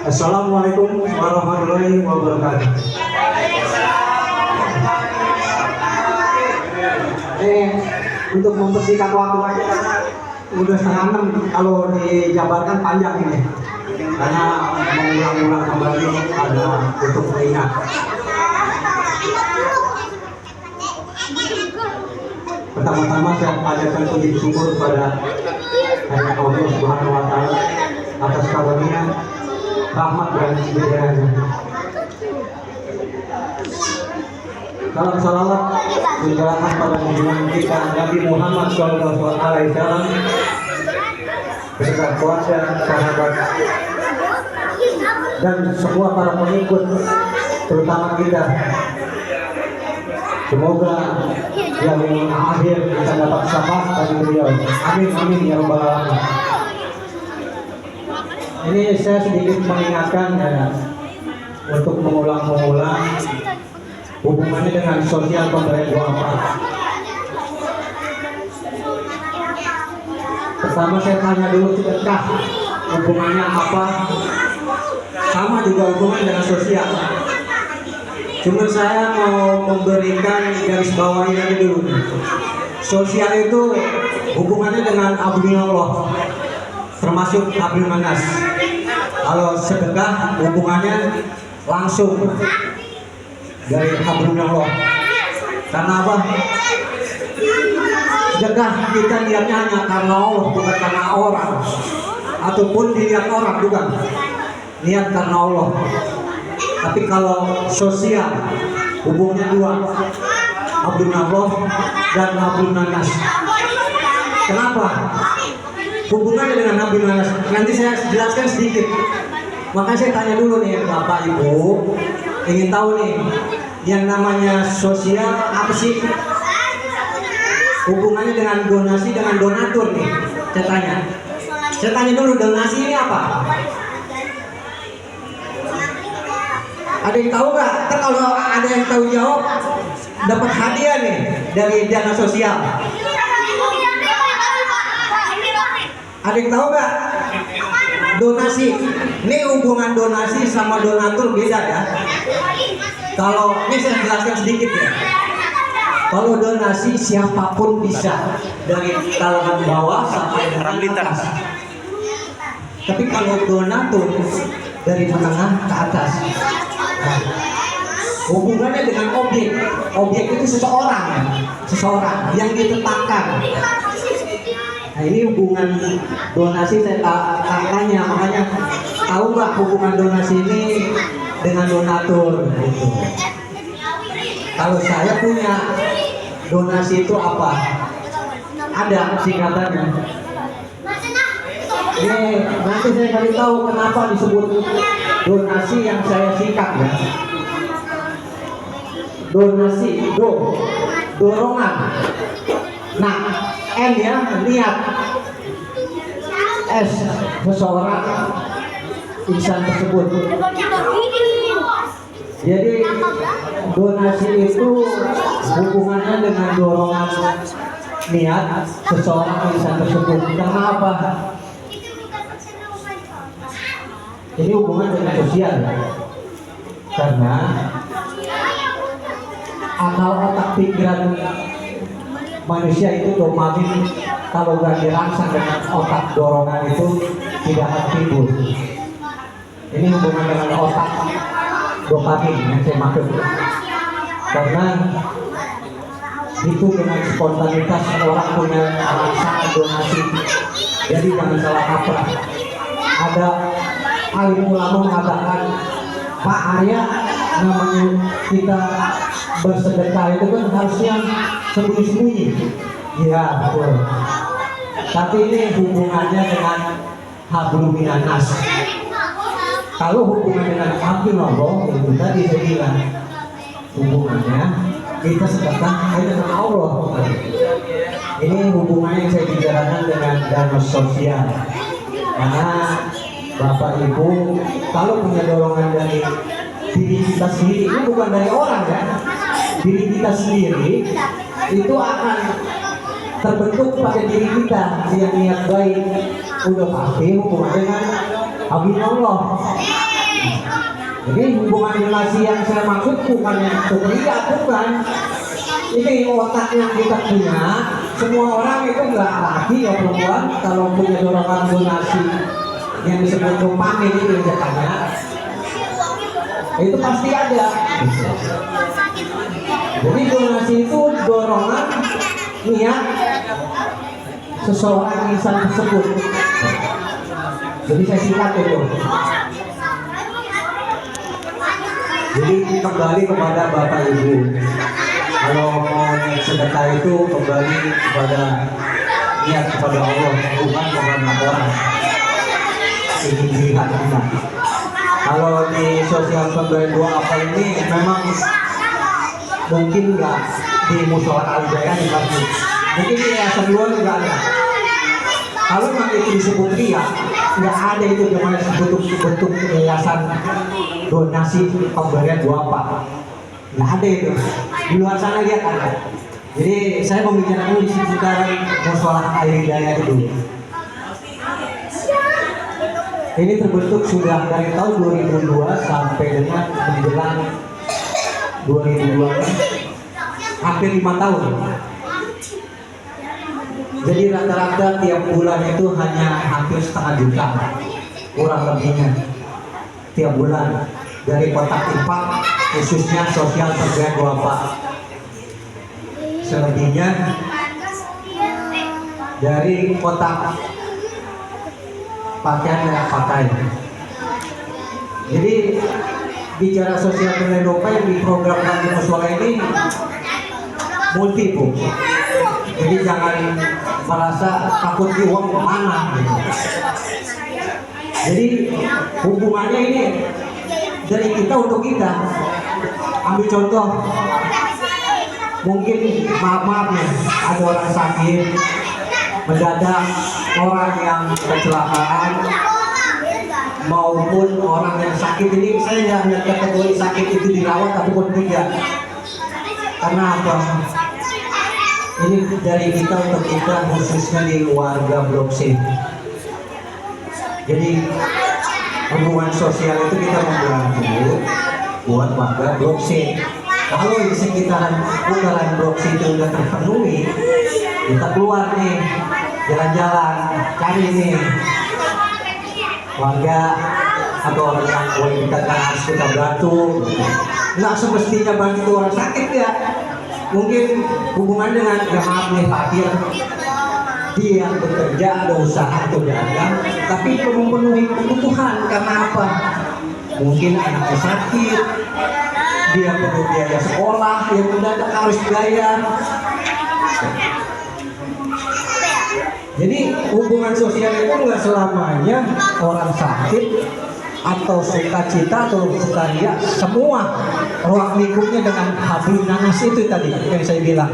Assalamualaikum warahmatullahi wabarakatuh. Untuk mempersingkat waktu aja karena udah setengah 6, kalau dijabarkan panjang ini karena mengulang-ulang kembali ada untuk mengingat. Pertama-tama saya panjatkan puji syukur kepada Allah Subhanahu wa taala atas karunia rahmat dan hidayahnya. Salam salawat menjalankan pada junjungan kita Nabi Muhammad SAW beserta keluarga, sahabat, dan semua para pengikut, terutama kita. Semoga yang akhir bisa dapat syafaat dari beliau. Amin amin ya rabbal alamin. Ini saya sedikit mengingatkan ya, untuk mengulang-ulang hubungannya dengan sosial pemberian doa apa. Pertama saya tanya dulu sedekah hubungannya apa? Sama juga hubungannya dengan sosial. Cuma saya mau memberikan garis bawahi lagi dulu. Sosial itu hubungannya dengan abdullah, termasuk abdul manas. Kalau sedekah hubungannya langsung dari abdullah. Karena apa? Sedekah kita niatnya hanya karena Allah, bukan karena orang, ataupun dilihat orang, bukan. Niat karena Allah. Tapi kalau sosial hubungnya dua, abdullah dan abdul manas. Kenapa? Hubungannya dengan abdul manas nanti saya jelaskan sedikit. Makanya saya tanya dulu nih Bapak Ibu, ingin tahu nih yang namanya sosial apa sih? Hubungannya dengan donasi, dengan donatur nih. Saya tanya dulu, donasi ini apa? Ada yang tahu nggak? Ntar kalau ada yang tahu jawab, dapat hadiah nih dari dana sosial. Ada yang tahu nggak? Donasi. Ini hubungan donasi sama donatur beda ya. Kalau ini saya jelaskan sedikit ya. Kalau donasi siapapun bisa, dari kalangan bawah sampai dengan atas. Tapi kalau donatur dari menengah ke atas. Nah, hubungannya dengan objek itu seseorang yang ditetapkan. Nah ini hubungan donasi saya tanya, makanya tahu nggak hubungan donasi ini dengan donatur gitu. Kalau saya punya donasi itu apa? Ada singkatannya. Ini nanti saya kasih tahu kenapa disebut donasi yang saya singkat ya. Donasi, dorongan. Nah, N ya, niat. S, seseorang, insan tersebut. Jadi donasi itu hubungannya dengan dorongan niat seseorang, insan tersebut. Karena apa? Ini hubungan dengan sosial ya. Karena akal otak pikiran manusia itu dopamin, kalau gak dirangsang dengan otak dorongan itu tidak akan timbul. Ini hubungan dengan otak dopamin yang saya maksud. Karena itu dengan spontanitas orang punya rasa donasi. Jadi jangan salah kaprah. Ada alim ulama mengatakan, Pak Arya, namanya kita bersedekah itu kan harusnya sembunyi-sembunyi. Iya betul. Tapi ini hubungannya dengan hablum minan nas. Kalau hubungan dengan abdullah itu tadi saya bilang hubungannya kita sedekah dengan Allah. Ini hubungannya yang saya bicarakan dengan dana sosial. Karena Bapak Ibu kalau punya dorongan dari diri kita sendiri, ini bukan dari orang ya, diri kita sendiri itu akan terbentuk pada diri kita yang niat baik, udah pasti hubungannya dengan abdi Allah. Jadi hubungan donasi yang saya maksud bukan untuk ria, bukan. Ini otak yang kita punya. Semua orang itu nggak laki ya perempuan kalau punya dorongan donasi yang disebut dopamin itu katanya, itu pasti ada. Jadi donasi itu dorongan niat seseorang insan tersebut. Jadi saya singkat itu. Jadi kembali kepada Bapak Ibu, kalau mau sedekah itu kembali kepada niat kepada Allah, bukan kepada orang. Ini dilihat kita. Kalau di sosial pemberian doa apa ini memang mungkin nggak di musola Al-Jaya di masjid, mungkin di yayasan luar juga ada. Kalau memang itu disebut ria, nggak ada itu namanya bentuk yayasan donasi pemberian doa apa, nggak ada itu. Di luar sana lihat ada. Jadi saya membicarakan di sekitaran musola Al-Jaya itu. Ini terbentuk sudah dari tahun 2002 sampai dengan menjelang 2002, hampir 5 tahun. Jadi rata-rata tiap bulan itu hanya hampir setengah juta, kurang lebihnya tiap bulan dari kotak infak khususnya sosial pemberian Bapak. Selebihnya dari kotak pakaian yang pakai. Jadi bicara sosial pemberian Bapak di program kami musola ini multi, Bu. Jadi jangan merasa takut di uang mana gitu. Jadi hubungannya ini dari kita untuk kita. Ambil contoh, mungkin maaf nih, ada orang sakit mendadak, orang yang kecelakaan maupun orang yang sakit ini, saya nggak kategori sakit itu dirawat ataupun tidak. Karena apa? Ini dari kita untuk kita, khususnya di warga Blok C. Jadi hubungan sosial itu kita membantu buat warga Blok C. Kalau di sekitaran putaran Blok C itu udah terpenuhi, kita keluar nih, jalan-jalan, cari nih warga atau orang yang boleh dikatakan harus kita bantu. Nggak semestinya bantu orang sakit ya. Mungkin hubungan dengan ya maaf nih fakir, dia bekerja, ada usaha atau dagang, tapi belum memenuhi kebutuhan. Karena apa? Mungkin anaknya sakit, dia perlu biaya sekolah yang mendadak harus bayar. Jadi hubungan sosial itu nggak selamanya orang sakit atau sukacita atau sukaria, semua ruang lingkupnya dengan hablum nanas itu tadi yang saya bilang.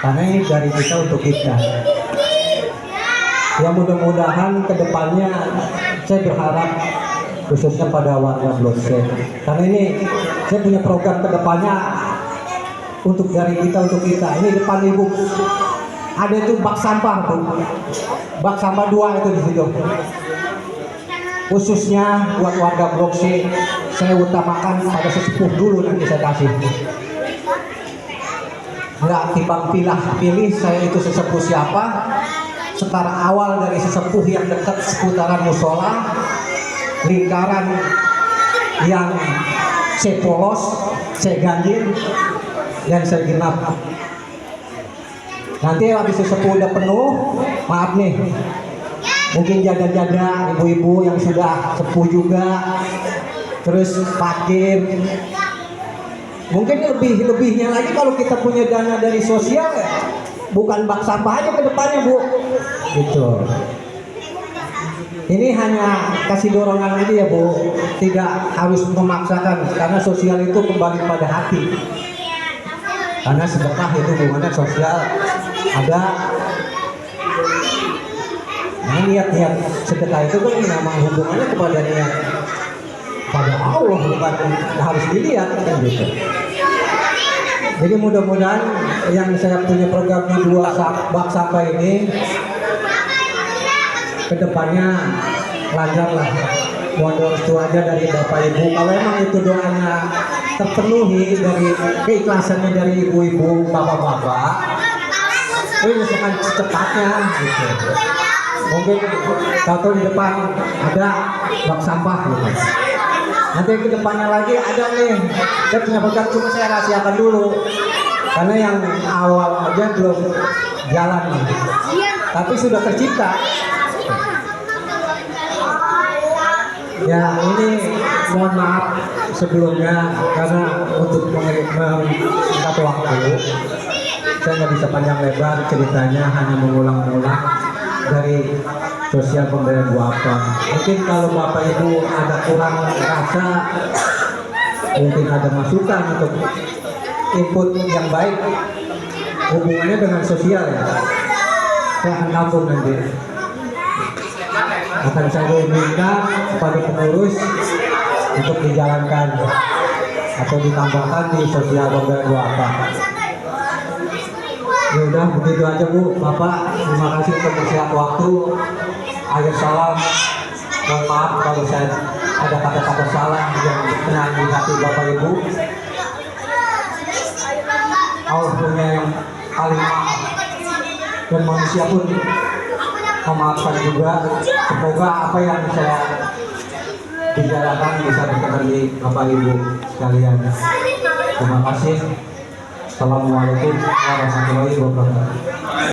Karena ini dari kita untuk kita. Ya mudah-mudahan kedepannya saya berharap khususnya pada warga Blok C. Karena ini saya punya program kedepannya untuk dari kita untuk kita. Ini depan ibu ada itu bak sampah, Bu. Bak sampah 2 itu di situ. Khususnya buat warga Blok C, saya utamakan pada sesepuh dulu nanti saya kasih. Nggak timbang pilih saya itu sesepuh siapa. Secara awal dari sesepuh yang dekat seputaran musola, lingkaran yang saya polos, saya ganjil, dan saya genap. Nanti habis sesepuh udah penuh, maaf nih, mungkin janda-janda, ibu-ibu yang sudah sepuh juga, terus fakir, mungkin lebihnya lagi kalau kita punya dana dari sosial, bukan bak sampah aja ke depannya, Bu, gitu. Ini hanya kasih dorongan aja ya, Bu, tidak harus memaksakan, karena sosial itu kembali pada hati. Karena sedekah itu hubungannya sosial ada. Nah, niat-niat sedekah itu kan memang hubungannya kepada niat pada Allah, bukan harus dilihat kan gitu. Jadi mudah-mudahan yang saya punya programnya 2 bak sampah ini kedepannya lancarlah. Mohon restu aja dari Bapak Ibu. Kalau emang itu doanya terpenuhi dari keikhlasannya dari ibu-ibu, bapak-bapak, itu dengan secepatnya gitu. Mungkin tahu di depan ada bak sampah gitu. Nanti ke depannya lagi ada nih. Saya punya berkat, cuma saya rahasiakan dulu. Karena yang awal aja belum jalan nih. Tapi sudah tercipta. Ya ini mohon maaf sebelumnya karena untuk mengikat waktu saya nggak bisa panjang lebar ceritanya, hanya mengulang-ulang dari sosial pemberdayaan Bu Apa. Mungkin kalau Bapak Ibu ada kurang rasa, mungkin ada masukan untuk input yang baik hubungannya dengan sosial ya, saya akan tampung nanti. Akan saya hubungkan kepada pengurus untuk dijalankan atau ditambahkan di sosial pemberdayaan Bu Apa. Ya udah begitu aja Bu, Bapak. Terima kasih untuk bersiap waktu. Akhir salam. Mohon maaf kalau saya ada kata-kata salah yang pernah di hati Bapak Ibu. Allah punya yang paling maaf dan manusia pun memaafkan juga. Semoga apa yang saya bicarakan bisa berkenan di Bapak Ibu sekalian. Terima kasih. Assalamualaikum warahmatullahi wabarakatuh.